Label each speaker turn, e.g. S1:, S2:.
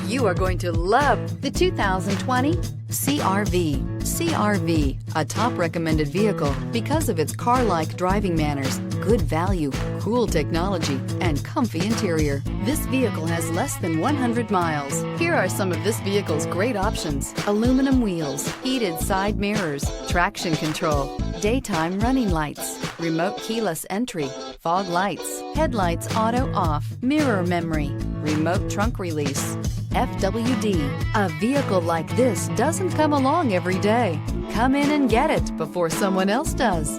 S1: You are going to love the 2020 CR-V. CR-V, a top recommended vehicle because of its car-like driving manners, good value, cool technology, and comfy interior. This vehicle has less than 100 miles. Here are some of this vehicle's great options: aluminum wheels, heated side mirrors, traction control, daytime running lights, remote keyless entry, fog lights, headlights auto off, mirror memory, remote trunk release, FWD. A vehicle like this doesn't come along every day. Come in and get it before someone else does.